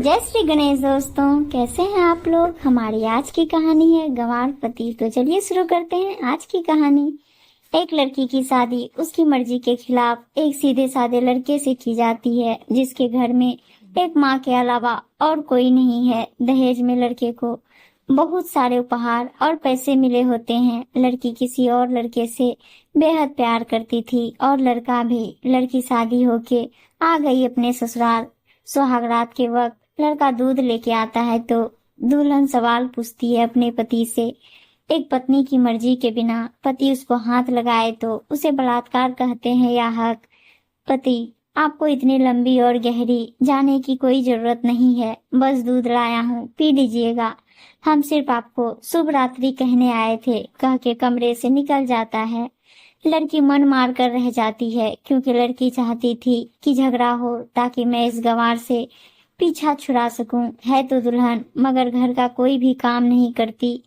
जय श्री गणेश दोस्तों, कैसे हैं आप लोग। हमारी आज की कहानी है गंवार पति। तो चलिए शुरू करते हैं आज की कहानी। एक लड़की की शादी उसकी मर्जी के खिलाफ एक सीधे साधे लड़के से की जाती है, जिसके घर में एक माँ के अलावा और कोई नहीं है। दहेज में लड़के को बहुत सारे उपहार और पैसे मिले होते हैं। लड़की किसी और लड़के से बेहद प्यार करती थी और लड़का भी। लड़की शादी होके आ गई अपने ससुराल। सुहागरात के वक्त लड़का दूध लेके आता है तो दुल्हन सवाल पूछती है अपने पति से। एक पत्नी की मर्जी के बिना पति उसको हाथ लगाए तो उसे बलात्कार कहते हैं या हक। पति, आपको इतनी लंबी और गहरी जाने की कोई जरूरत नहीं है, बस दूध लाया हूँ, पी लीजिएगा। हम सिर्फ आपको शुभ रात्रि कहने आए थे, कह के कमरे से निकल जाता है। लड़की मन मार कर रह जाती है, क्योंकि लड़की चाहती थी कि झगड़ा हो ताकि मैं इस गंवार से पीछा छुड़ा सकूं। है तो दुल्हन, मगर घर का कोई भी काम नहीं करती,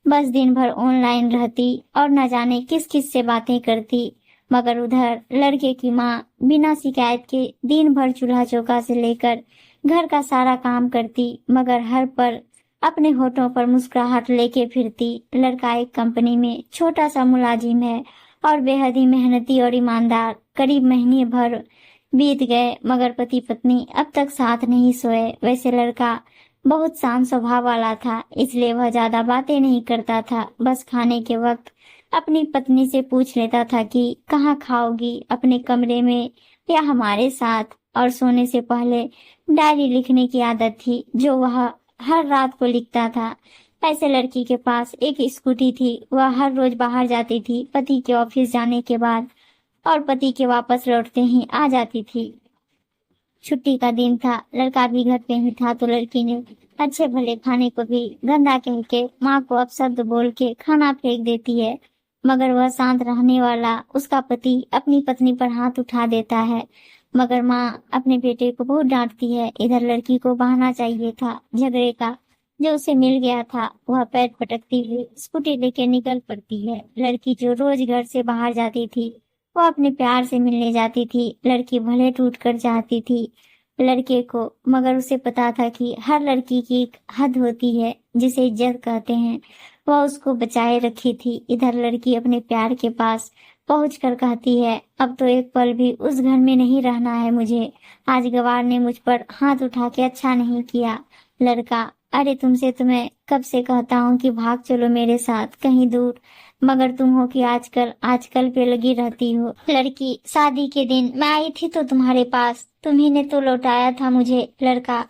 बस दिन भर ऑनलाइन रहती और न जाने किस किस से बातें करती। मगर उधर लड़के की माँ बिना शिकायत के दिन भर चूल्हा चौका से लेकर घर का सारा काम करती, मगर हर पर अपने होठों पर मुस्कुराहट लेके फिरती। लड़का एक कंपनी में छोटा सा मुलाजिम है और बेहद ही मेहनती और ईमानदार। करीब महीने भर बीत गए, मगर पति पत्नी अब तक साथ नहीं सोए। वैसे लड़का बहुत शांत स्वभाव वाला था, इसलिए वह ज्यादा बातें नहीं करता था। बस खाने के वक्त अपनी पत्नी से पूछ लेता था कि कहाँ खाओगी, अपने कमरे में या हमारे साथ। और सोने से पहले डायरी लिखने की आदत थी, जो वह हर रात को लिखता था। ऐसे लड़की के पास एक स्कूटी थी, वह हर रोज बाहर जाती थी पति के ऑफिस जाने के बाद और पति के वापस लौटते ही आ जाती थी। छुट्टी का दिन था, लड़का भी घर पे ही था, तो लड़की ने अच्छे भले खाने को भी गंदा कह के माँ को अपशब्द बोल के खाना फेंक देती है। मगर वह शांत रहने वाला उसका पति अपनी पत्नी पर हाथ उठा देता है, मगर माँ अपने बेटे को बहुत डांटती है। इधर लड़की को बहाना चाहिए था झगड़े का, जो उसे मिल गया था। वह पैर पटकती हुई स्कूटी लेके निकल पड़ती है। लड़की जो रोज घर से बाहर जाती थी, वो अपने प्यार से मिलने जाती थी। लड़की भले टूट कर चाहती थी लड़के को, मगर उसे पता था कि हर लड़की की एक हद होती है जिसे इज्जत कहते हैं, वह उसको बचाए रखी थी। इधर लड़की अपने प्यार के पास पहुंचकर कहती है, अब तो एक पल भी उस घर में नहीं रहना है मुझे। आज गवार ने मुझ पर हाथ उठा के अच्छा नहीं किया। लड़का, अरे तुमसे तो मैं कब से कहता हूँ कि भाग चलो मेरे साथ कहीं दूर, मगर तुम हो कि आजकल पे लगी रहती हो। लड़की, शादी के दिन मैं आई थी तो तुम्हारे पास, तुम्ही ने तो लौटाया था मुझे। लड़का,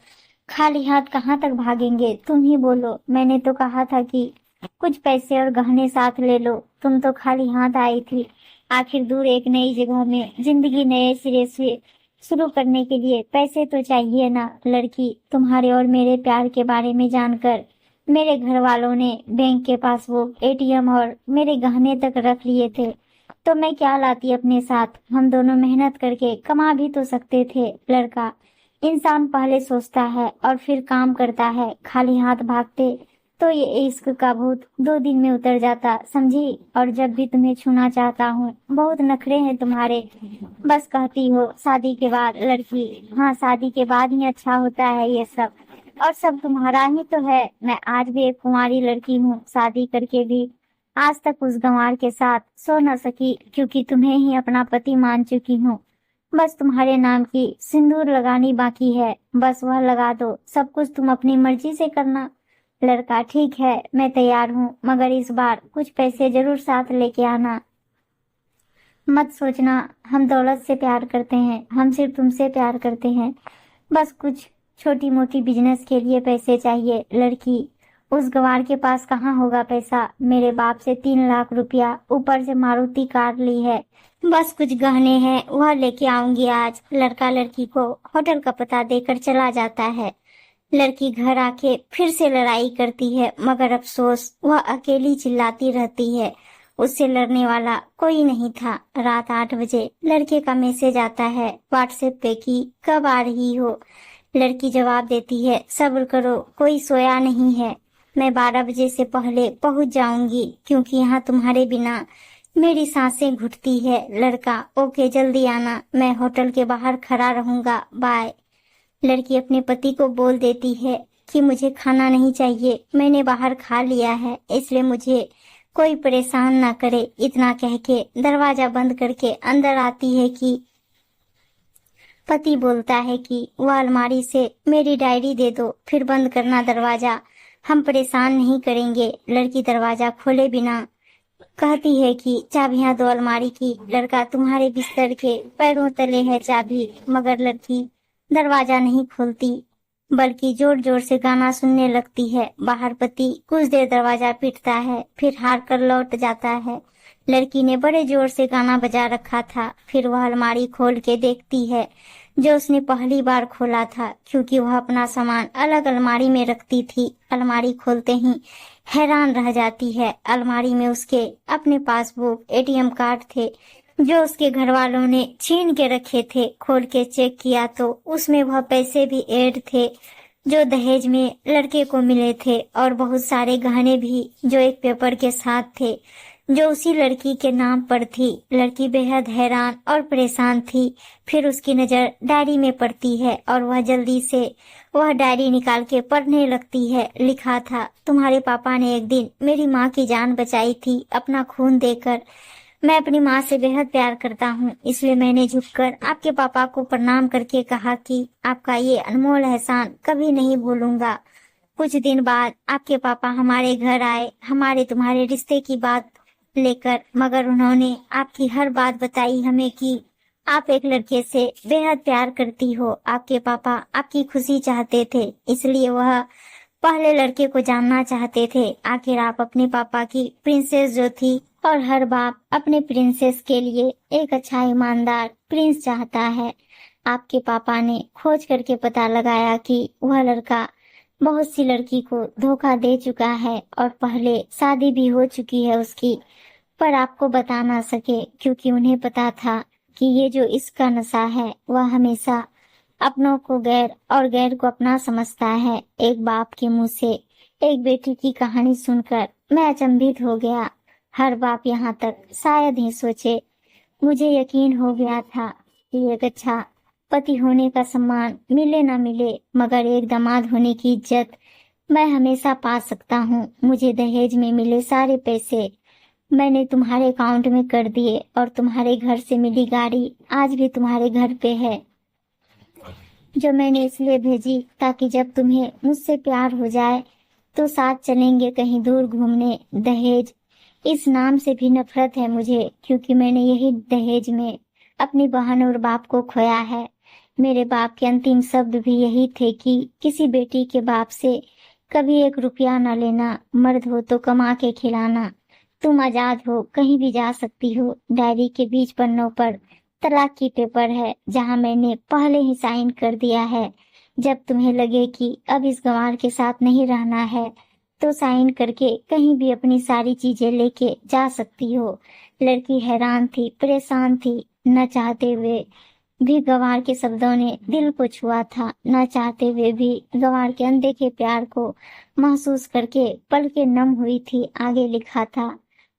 खाली हाथ कहाँ तक भागेंगे, तुम ही बोलो। मैंने तो कहा था कि कुछ पैसे और गहने साथ ले लो, तुम तो खाली हाथ आई थी। आखिर दूर एक नई जगह में जिंदगी नए सिरे से शुरू करने के लिए पैसे तो चाहिए ना। लड़की, तुम्हारे और मेरे प्यार के बारे में जानकर मेरे घर वालों ने बैंक के पासबुक, एटीएम और मेरे गहने तक रख लिए थे, तो मैं क्या लाती अपने साथ। हम दोनों मेहनत करके कमा भी तो सकते थे। लड़का, इंसान पहले सोचता है और फिर काम करता है, खाली हाथ भागते तो ये इश्क का भूत 2 दिन में उतर जाता, समझी। और जब भी तुम्हें छूना चाहता हूँ, बहुत नखरे हैं तुम्हारे, बस कहती हो शादी के बाद। लड़की, हाँ, शादी के बाद ही अच्छा होता है ये सब, और सब तुम्हारा ही तो है। मैं आज भी एक कुंवारी लड़की हूँ, शादी करके भी आज तक उस गंवार के साथ सो न सकी, क्योंकि तुम्हें ही अपना पति मान चुकी हूँ। बस तुम्हारे नाम की सिंदूर लगानी बाकी है, बस वह लगा दो, सब कुछ तुम अपनी मर्जी से करना। लड़का, ठीक है, मैं तैयार हूँ, मगर इस बार कुछ पैसे जरूर साथ लेके आना। मत सोचना हम दौलत से प्यार करते हैं, हम सिर्फ तुमसे प्यार करते हैं। बस कुछ छोटी मोटी बिजनेस के लिए पैसे चाहिए। लड़की, उस गवार के पास कहाँ होगा पैसा। मेरे बाप से 3 लाख रुपया, ऊपर से मारुति कार ली है, बस कुछ गहने हैं, वह लेके आऊंगी आज। लड़का लड़की को होटल का पता देकर चला जाता है। लड़की घर आके फिर से लड़ाई करती है, मगर अफसोस वह अकेली चिल्लाती रहती है, उससे लड़ने वाला कोई नहीं था। रात 8 बजे लड़के का मैसेज आता है व्हाट्सएप पे कि कब आ रही हो। लड़की जवाब देती है, सब्र करो, कोई सोया नहीं है, मैं 12 बजे से पहले पहुंच जाऊंगी, क्योंकि यहाँ तुम्हारे बिना मेरी सांसें घुटती है। लड़का, ओके, जल्दी आना, मैं होटल के बाहर खड़ा रहूंगा, बाय। लड़की अपने पति को बोल देती है कि मुझे खाना नहीं चाहिए, मैंने बाहर खा लिया है, इसलिए मुझे कोई परेशान ना करे। इतना कह के दरवाजा बंद करके अंदर आती है कि पति बोलता है कि वह अलमारी से मेरी डायरी दे दो, फिर बंद करना दरवाजा, हम परेशान नहीं करेंगे। लड़की दरवाजा खोले बिना कहती है कि चाबियां दो अलमारी की। लड़का तुम्हारे बिस्तर के पैरों तले है चाबी, मगर लड़की दरवाजा नहीं खोलती बल्कि जोर जोर से गाना सुनने लगती है। बाहर पति कुछ देर दरवाजा पीटता है, फिर हार कर लौट जाता है। लड़की ने बड़े जोर से गाना बजा रखा था। फिर वह अलमारी खोल के देखती है जो उसने पहली बार खोला था, क्योंकि वह अपना सामान अलग अलमारी में रखती थी। अलमारी खोलते ही हैरान रह जाती है। अलमारी में उसके अपने पासबुक, एटीएम कार्ड थे जो उसके घर वालों ने छीन के रखे थे। खोल के चेक किया तो उसमें वह पैसे भी ऐड थे जो दहेज में लड़के को मिले थे, और बहुत सारे गहने भी जो एक पेपर के साथ थे जो उसी लड़की के नाम पर थी। लड़की बेहद हैरान और परेशान थी। फिर उसकी नजर डायरी में पड़ती है और वह जल्दी से वह डायरी निकाल के पढ़ने लगती है। लिखा था, तुम्हारे पापा ने एक दिन मेरी माँ की जान बचाई थी अपना खून देकर। मैं अपनी माँ से बेहद प्यार करता हूँ, इसलिए मैंने झुककर आपके पापा को प्रणाम करके कहा कि आपका ये अनमोल एहसान कभी नहीं भूलूंगा। कुछ दिन बाद आपके पापा हमारे घर आए हमारे तुम्हारे रिश्ते की बात लेकर, मगर उन्होंने आपकी हर बात बताई हमें कि आप एक लड़के से बेहद प्यार करती हो। आपके पापा आपकी खुशी चाहते थे, इसलिए वह पहले लड़के को जानना चाहते थे। आखिर आप अपने पापा की प्रिंसेस जो थी, और हर बाप अपने प्रिंसेस के लिए एक अच्छा ईमानदार प्रिंस चाहता है। आपके पापा ने खोज करके पता लगाया कि वह लड़का बहुत सी लड़की को धोखा दे चुका है और पहले शादी भी हो चुकी है उसकी, पर आपको बता ना सके क्योंकि उन्हें पता था कि ये जो इसका नशा है वह हमेशा अपनों को गैर और गैर को अपना समझता है। एक बाप के मुंह से एक बेटी की कहानी सुनकर मैं अचंभित हो गया। हर बाप यहाँ तक शायद ही सोचे। मुझे यकीन हो गया था कि एक अच्छा पति होने का सम्मान मिले ना मिले, मगर एक दामाद होने की इज्जत मैं हमेशा पा सकता हूँ। मुझे दहेज में मिले सारे पैसे मैंने तुम्हारे अकाउंट में कर दिए, और तुम्हारे घर से मिली गाड़ी आज भी तुम्हारे घर पे है, जो मैंने इसलिए भेजी ताकि जब तुम्हें मुझसे प्यार हो जाए तो साथ चलेंगे कहीं दूर घूमने। दहेज इस नाम से भी नफरत है मुझे, क्योंकि मैंने यही दहेज में अपनी बहन और बाप को खोया है। मेरे बाप के अंतिम शब्द भी यही थे कि किसी बेटी के बाप से कभी एक रुपया न लेना, मर्द हो तो कमा के खिलाना, तुम आजाद हो, कहीं भी जा सकती हो। डायरी के बीच पन्नों पर तलाक की पेपर है, जहां मैंने पहले ही साइन कर दिया है। जब तुम्हें लगे कि अब इस गंवार के साथ नहीं रहना है तो साइन करके कहीं भी अपनी सारी चीजें लेके जा सकती हो। लड़की हैरान थी, परेशान थी। न चाहते हुए भी गंवार के शब्दों ने दिल को छुआ था। न चाहते हुए भी गंवार के अनदेखे प्यार को महसूस करके पलकें नम हुई थी। आगे लिखा था,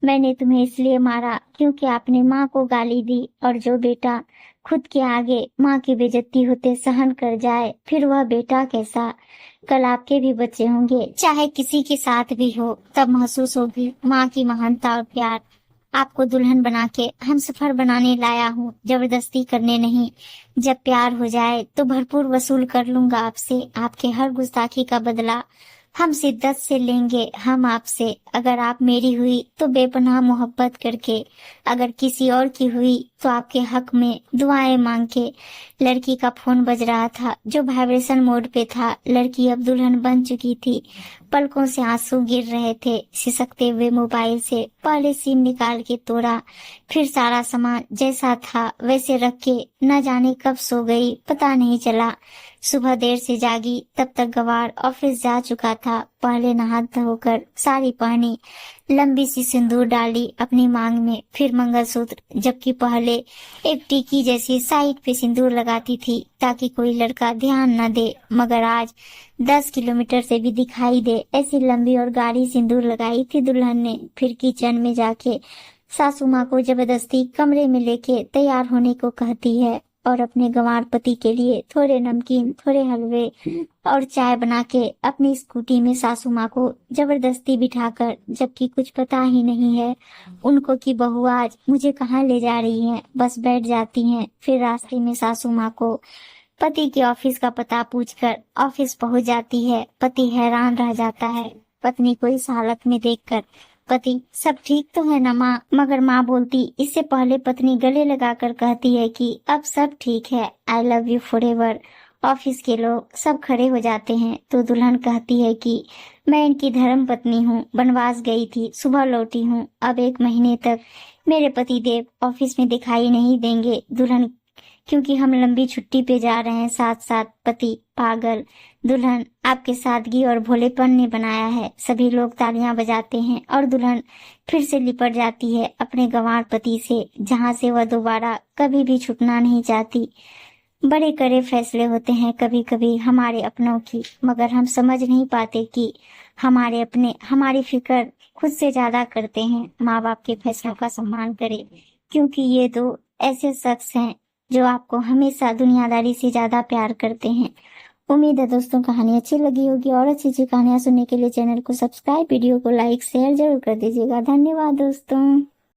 मैंने तुम्हें इसलिए मारा क्योंकि आपने माँ को गाली दी, और जो बेटा खुद के आगे माँ की बेइज्जती होते सहन कर जाए, फिर वह बेटा कैसा। कल आपके भी बच्चे होंगे, चाहे किसी के साथ भी हो, तब महसूस होगी माँ की महानता और प्यार। आपको दुल्हन बना के हम सफर बनाने लाया हूँ, जबरदस्ती करने नहीं। जब प्यार हो जाए तो भरपूर वसूल कर लूंगा आपसे। आपके हर गुस्ताखी का बदला हम शिद्दत से लेंगे। हम आपसे, अगर आप मेरी हुई तो बेपनाह मोहब्बत करके, अगर किसी और की हुई तो आपके हक में दुआएं मांग के। लड़की का फोन बज रहा था जो वाइब्रेशन मोड पे था। लड़की अब दुल्हन बन चुकी थी। पलकों से आंसू गिर रहे थे। सिसकते हुए मोबाइल से पहले सिम निकाल के तोड़ा, फिर सारा सामान जैसा था वैसे रख के न जाने कब सो गई, पता नहीं चला। सुबह देर से जागी, तब तक गवार ऑफिस जा चुका था। पहले नहा धोकर साड़ी पहनी, लंबी सी सिंदूर डाली अपनी मांग में, फिर मंगलसूत्र, जबकि पहले एक टीकी जैसी साइड पे सिंदूर लगाती थी ताकि कोई लड़का ध्यान न दे, मगर आज 10 किलोमीटर से भी दिखाई दे ऐसी लंबी और गाढ़ी सिंदूर लगाई थी दुल्हन ने। फिर किचन में जाके सासू माँ को जबरदस्ती कमरे में लेके तैयार होने को कहती है। और अपने गंवार पति के लिए थोड़े नमकीन, थोड़े हलवे और चाय बना के अपनी स्कूटी में सासू माँ को जबरदस्ती बिठाकर, जबकि कुछ पता ही नहीं है उनको कि बहू आज मुझे कहाँ ले जा रही है, बस बैठ जाती हैं। फिर रास्ते में सासू माँ को पति के ऑफिस का पता पूछकर ऑफिस पहुंच जाती है। पति हैरान रह जाता है पत्नी को इस हालत में देखकर। पति, सब ठीक तो है ना माँ? मगर माँ बोलती इससे पहले पत्नी गले लगाकर कहती है कि अब सब ठीक है, I love you forever. Office के लोग सब खड़े हो जाते हैं तो दुल्हन कहती है कि मैं इनकी धर्म पत्नी हूँ, बनवास गई थी, सुबह लौटी हूँ, अब 1 महीने तक मेरे पति देव ऑफिस में दिखाई नहीं देंगे। दुल्हन, क्योंकि हम लंबी छुट्टी पे जा रहे हैं साथ साथ। पति, पागल दुल्हन, आपके सादगी और भोलेपन ने बनाया है। सभी लोग तालियां बजाते हैं और दुल्हन फिर से लिपट जाती है अपने गंवार पति से, जहां से वह दोबारा कभी भी छूटना नहीं चाहती। बड़े कड़े फैसले होते हैं कभी कभी हमारे अपनों की, मगर हम समझ नहीं पाते कि हमारे अपने हमारी फिक्र खुद से ज्यादा करते हैं। माँ बाप के फैसलों का सम्मान करें, क्योंकि ये 2 ऐसे शख्स हैं जो आपको हमेशा दुनियादारी से ज्यादा प्यार करते हैं। उम्मीद है दोस्तों कहानी अच्छी लगी होगी, और अच्छी अच्छी कहानियां सुनने के लिए चैनल को सब्सक्राइब, वीडियो को लाइक शेयर जरूर कर दीजिएगा। धन्यवाद दोस्तों।